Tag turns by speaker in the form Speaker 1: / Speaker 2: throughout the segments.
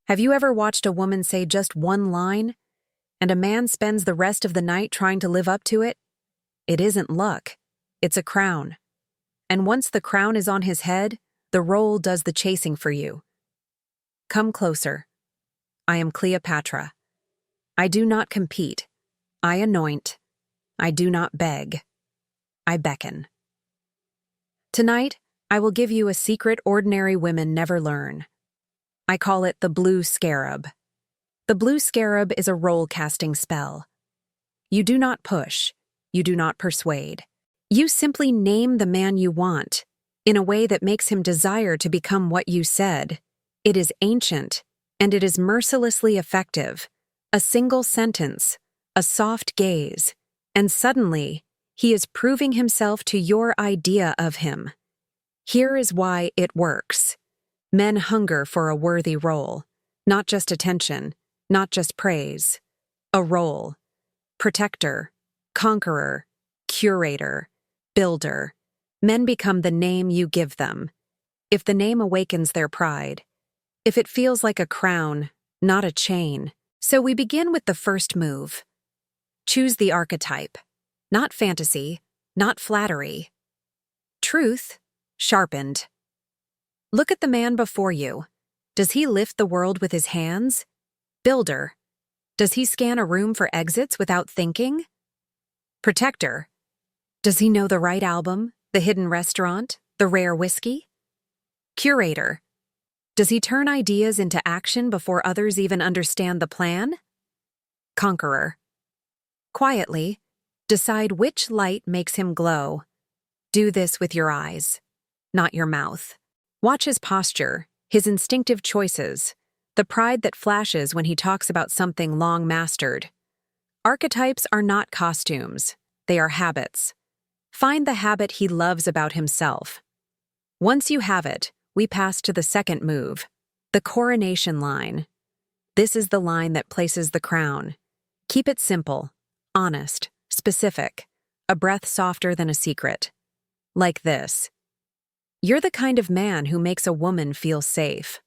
Speaker 1: Have you ever watched a woman say just one line, and a man spends the rest of the night trying to live up to it? It isn't luck. It's a crown. And once the crown is on his head, the role does the chasing for you. Come closer. I am Cleopatra. I do not compete. I anoint. I do not beg. I beckon. Tonight, I will give you a secret ordinary women never learn. I call it the Blue Scarab. The Blue Scarab is a role-casting spell. You do not push. You do not persuade. You simply name the man you want, in a way that makes him desire to become what you said. It is ancient, and it is mercilessly effective. A single sentence, a soft gaze, and suddenly, he is proving himself to your idea of him. Here is why it works. Men hunger for a worthy role, not just attention, not just praise. A role. Protector, conqueror, curator, builder. Men become the name you give them. If the name awakens their pride, if it feels like a crown, not a chain. So we begin with the first move. Choose the archetype. Not fantasy, not flattery. Truth, sharpened. Look at the man before you. Does he lift the world with his hands? Builder. Does he scan a room for exits without thinking? Protector. Does he know the right album, the hidden restaurant, the rare whiskey? Curator. Does he turn ideas into action before others even understand the plan? Conqueror. Quietly, decide which light makes him glow. Do this with your eyes, not your mouth. Watch his posture, his instinctive choices, the pride that flashes when he talks about something long mastered. Archetypes are not costumes, they are habits. Find the habit he loves about himself. Once you have it, we pass to the second move, the Coronation Line. This is the line that places the crown. Keep it simple, honest, specific, a breath softer than a secret. Like this. You're the kind of man who makes a woman feel safe.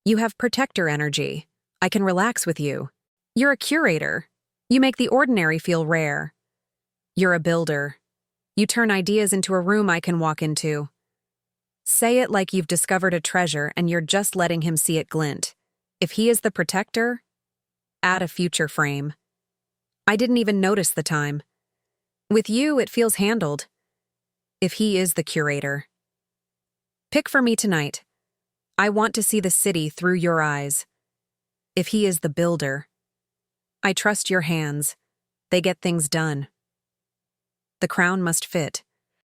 Speaker 1: You have protector energy. I can relax with you. You're a curator. You make the ordinary feel rare. You're a builder. You turn ideas into a room I can walk into. Say it like you've discovered a treasure and you're just letting him see it glint. If he is the protector, add a future frame. I didn't even notice the time. With you, it feels handled. If he is the curator. Pick for me tonight. I want to see the city through your eyes. If he is the builder. I trust your hands. They get things done. The crown must fit,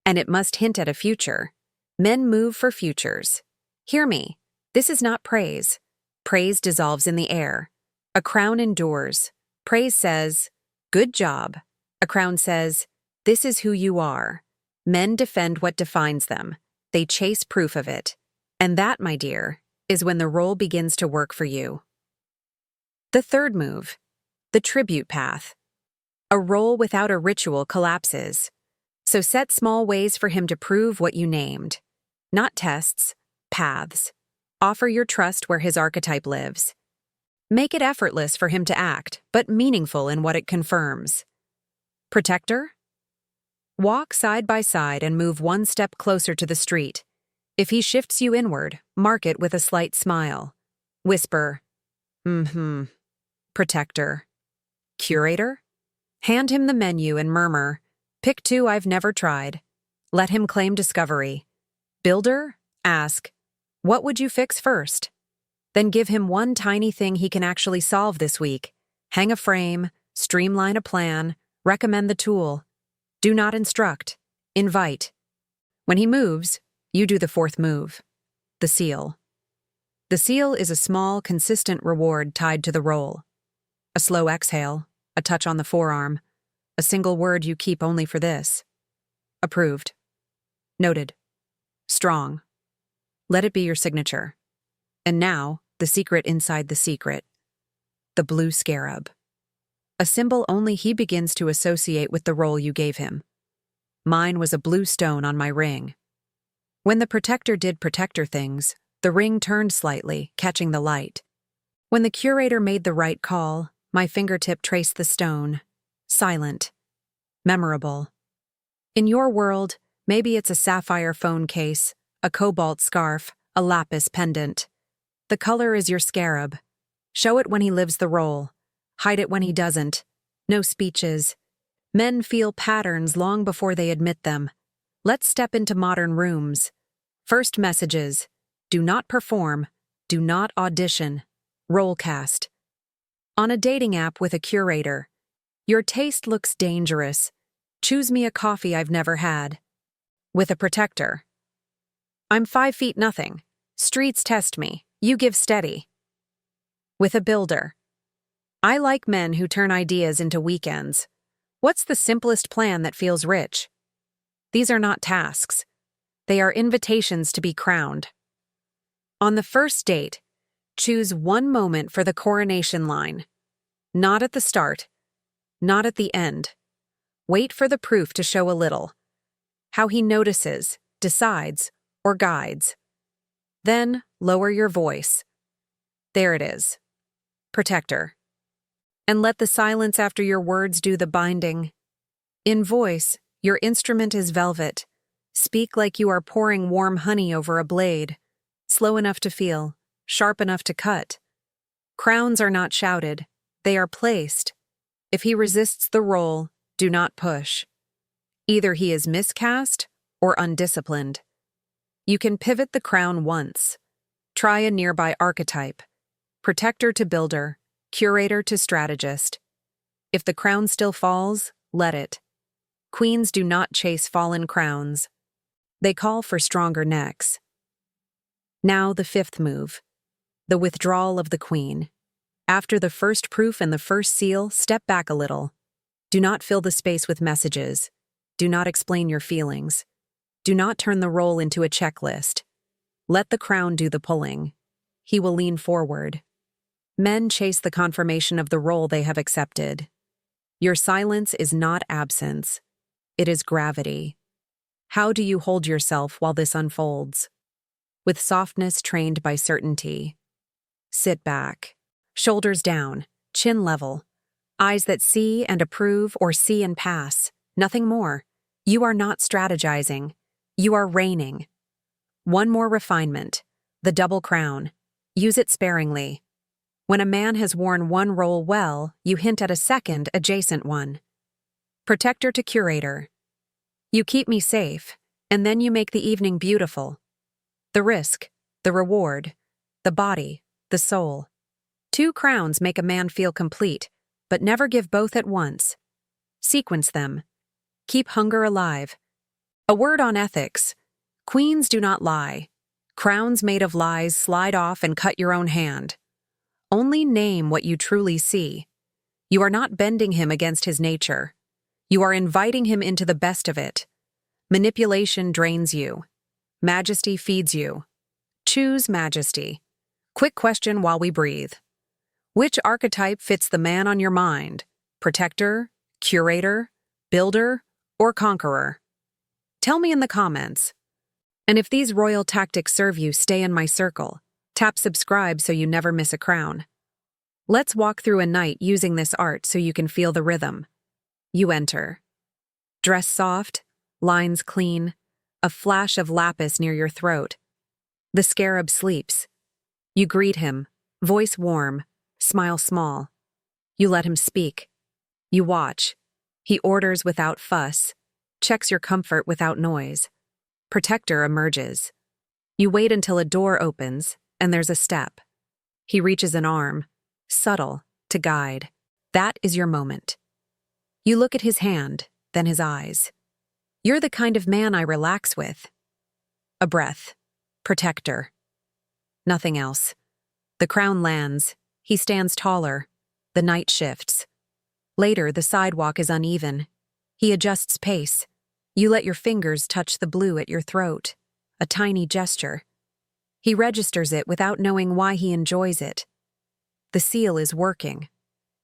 Speaker 1: and it must hint at a future. Men move for futures. Hear me. This is not praise. Praise dissolves in the air. A crown endures. Praise says, good job. A crown says, this is who you are. Men defend what defines them. They chase proof of it. And that, my dear, is when the role begins to work for you. The third move, the tribute path. A role without a ritual collapses. So set small ways for him to prove what you named. Not tests, paths. Offer your trust where his archetype lives. Make it effortless for him to act, but meaningful in what it confirms. Protector? Walk side by side and move one step closer to the street. If he shifts you inward, mark it with a slight smile. Whisper, Protector. Curator? Hand him the menu and murmur, pick two I've never tried. Let him claim discovery. Builder? Ask, what would you fix first? Then give him one tiny thing he can actually solve this week. Hang a frame, streamline a plan, recommend the tool. Do not instruct. Invite. When he moves, you do the fourth move. The seal. The seal is a small, consistent reward tied to the role. A slow exhale, a touch on the forearm, a single word you keep only for this. Approved. Noted. Strong. Let it be your signature. And now, the secret inside the secret. The Blue Scarab. A symbol only he begins to associate with the role you gave him. Mine was a blue stone on my ring. When the protector did protector things, the ring turned slightly, catching the light. When the curator made the right call, my fingertip traced the stone. Silent. Memorable. In your world, maybe it's a sapphire phone case, a cobalt scarf, a lapis pendant. The color is your scarab. Show it when he lives the role. Hide it when he doesn't. No speeches. Men feel patterns long before they admit them. Let's step into modern rooms. First messages. Do not perform. Do not audition. Rollcast. On a dating app with a curator. Your taste looks dangerous. Choose me a coffee I've never had. With a protector. I'm 5 feet nothing. Streets test me. You give steady. With a builder. I like men who turn ideas into weekends. What's the simplest plan that feels rich? These are not tasks. They are invitations to be crowned. On the first date, choose one moment for the coronation line. Not at the start. Not at the end. Wait for the proof to show a little. How he notices, decides, or guides. Then lower your voice. There it is. Protector. And let the silence after your words do the binding. In voice, your instrument is velvet. Speak like you are pouring warm honey over a blade. Slow enough to feel, sharp enough to cut. Crowns are not shouted, they are placed. If he resists the role, do not push. Either he is miscast or undisciplined. You can pivot the crown once. Try a nearby archetype. Protector to builder, curator to strategist. If the crown still falls, let it. Queens do not chase fallen crowns. They call for stronger necks. Now the fifth move. The withdrawal of the queen. After the first proof and the first seal, step back a little. Do not fill the space with messages. Do not explain your feelings. Do not turn the role into a checklist. Let the crown do the pulling. He will lean forward. Men chase the confirmation of the role they have accepted. Your silence is not absence. It is gravity. How do you hold yourself while this unfolds? With softness trained by certainty. Sit back. Shoulders down, chin level. Eyes that see and approve or see and pass. Nothing more. You are not strategizing. You are reigning. One more refinement. The double crown. Use it sparingly. When a man has worn one role well, you hint at a second, adjacent one. Protector to curator. You keep me safe, and then you make the evening beautiful. The risk, the reward, the body, the soul. 2 crowns make a man feel complete, but never give both at once. Sequence them. Keep hunger alive. A word on ethics. Queens do not lie. Crowns made of lies slide off and cut your own hand. Only name what you truly see. You are not bending him against his nature. You are inviting him into the best of it. Manipulation drains you. Majesty feeds you. Choose majesty. Quick question while we breathe. Which archetype fits the man on your mind? Protector, curator, builder, or conqueror? Tell me in the comments. And if these royal tactics serve you, stay in my circle. Tap subscribe so you never miss a crown. Let's walk through a night using this art so you can feel the rhythm. You enter. Dress soft, lines clean, a flash of lapis near your throat. The scarab sleeps. You greet him, voice warm, smile small. You let him speak. You watch. He orders without fuss, checks your comfort without noise. Protector emerges. You wait until a door opens, and there's a step. He reaches an arm, subtle, to guide. That is your moment. You look at his hand, then his eyes. You're the kind of man I relax with. A breath. Protector. Nothing else. The crown lands. He stands taller. The night shifts. Later, the sidewalk is uneven. He adjusts pace. You let your fingers touch the blue at your throat. A tiny gesture. He registers it without knowing why he enjoys it. The seal is working.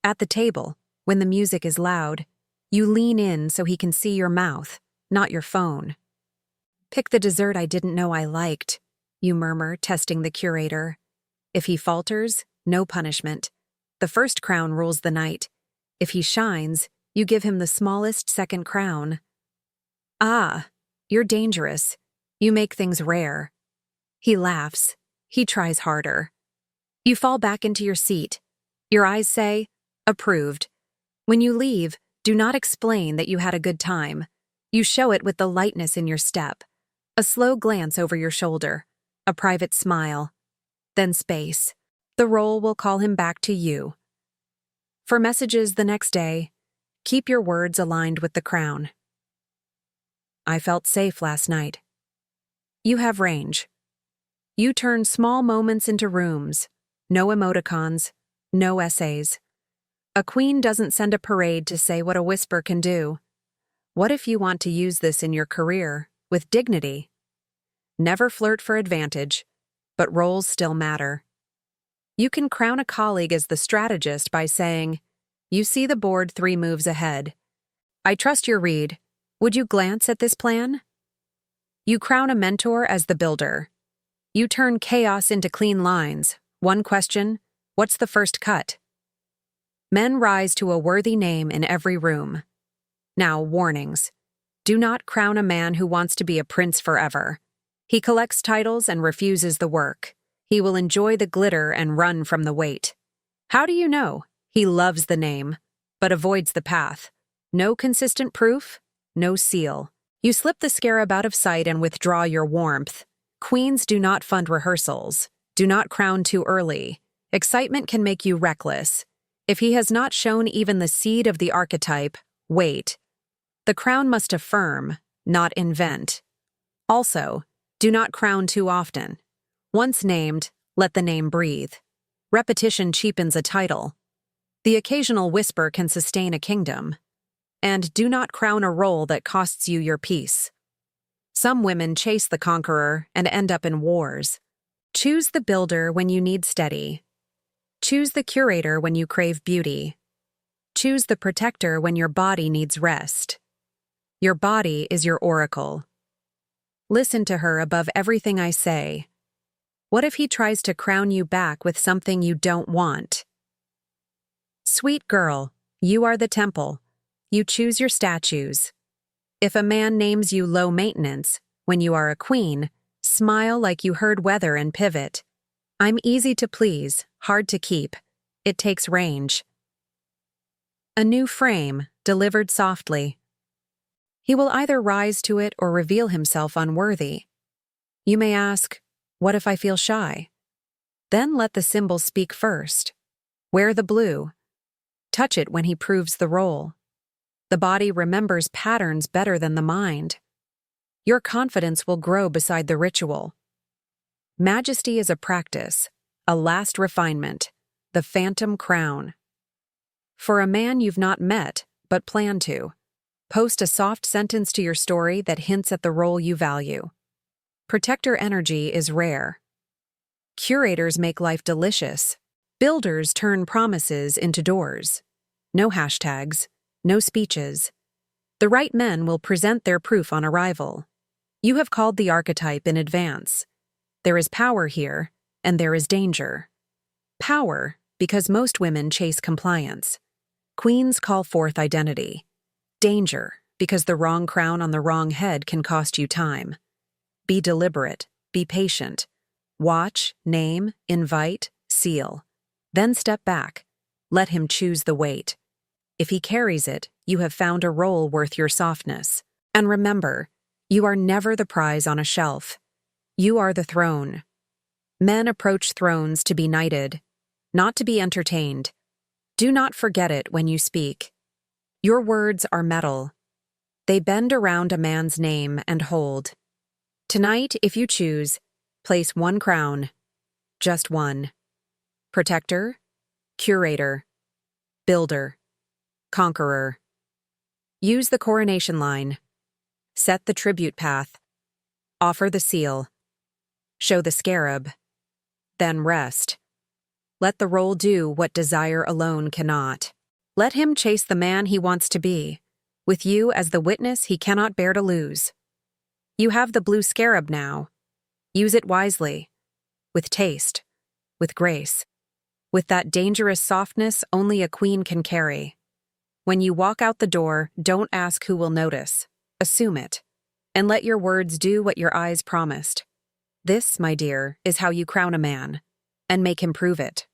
Speaker 1: At the table, when the music is loud, you lean in so he can see your mouth, not your phone. Pick the dessert I didn't know I liked, you murmur, testing the curator. If he falters, no punishment. The first crown rules the night. If he shines, you give him the smallest second crown. Ah, you're dangerous. You make things rare. He laughs. He tries harder. You fall back into your seat. Your eyes say, approved. When you leave, do not explain that you had a good time. You show it with the lightness in your step. A slow glance over your shoulder. A private smile. Then space. The role will call him back to you. For messages the next day, keep your words aligned with the crown. I felt safe last night. You have range. You turn small moments into rooms. No emoticons, no essays. A queen doesn't send a parade to say what a whisper can do. What if you want to use this in your career, with dignity? Never flirt for advantage, but roles still matter. You can crown a colleague as the strategist by saying, "You see the board 3 moves ahead. I trust your read. Would you glance at this plan?" You crown a mentor as the builder. You turn chaos into clean lines. One question, what's the first cut? Men rise to a worthy name in every room. Now, warnings. Do not crown a man who wants to be a prince forever. He collects titles and refuses the work. He will enjoy the glitter and run from the weight. How do you know? He loves the name, but avoids the path. No consistent proof, no seal. You slip the scarab out of sight and withdraw your warmth. Queens do not fund rehearsals. Do not crown too early. Excitement can make you reckless. If he has not shown even the seed of the archetype, wait. The crown must affirm, not invent. Also, do not crown too often. Once named, let the name breathe. Repetition cheapens a title. The occasional whisper can sustain a kingdom. And do not crown a role that costs you your peace. Some women chase the conqueror and end up in wars. Choose the builder when you need steady. Choose the curator when you crave beauty. Choose the protector when your body needs rest. Your body is your oracle. Listen to her above everything I say. What if he tries to crown you back with something you don't want? Sweet girl, you are the temple. You choose your statues. If a man names you low maintenance, when you are a queen, smile like you heard weather and pivot. I'm easy to please, hard to keep. It takes range. A new frame, delivered softly. He will either rise to it or reveal himself unworthy. You may ask, what if I feel shy? Then let the symbol speak first. Wear the blue. Touch it when he proves the role. The body remembers patterns better than the mind. Your confidence will grow beside the ritual. Majesty is a practice, a last refinement, the phantom crown. For a man you've not met, but plan to, post a soft sentence to your story that hints at the role you value. Protector energy is rare. Curators make life delicious. Builders turn promises into doors. No hashtags, no speeches. The right men will present their proof on arrival. You have called the archetype in advance. There is power here, and there is danger. Power, because most women chase compliance. Queens call forth identity. Danger, because the wrong crown on the wrong head can cost you time. Be deliberate, be patient. Watch, name, invite, seal. Then step back. Let him choose the weight. If he carries it, you have found a role worth your softness. And remember, you are never the prize on a shelf. You are the throne. Men approach thrones to be knighted, not to be entertained. Do not forget it when you speak. Your words are metal. They bend around a man's name and hold. Tonight, if you choose, place one crown. Just one. Protector, curator, builder, conqueror. Use the coronation line. Set the tribute path. Offer the seal. Show the scarab. Then rest. Let the role do what desire alone cannot. Let him chase the man he wants to be, with you as the witness he cannot bear to lose. You have the blue scarab now. Use it wisely, with taste, with grace. with that dangerous softness only a queen can carry. When you walk out the door, don't ask who will notice. Assume it. And let your words do what your eyes promised. This, my dear, is how you crown a man, and make him prove it.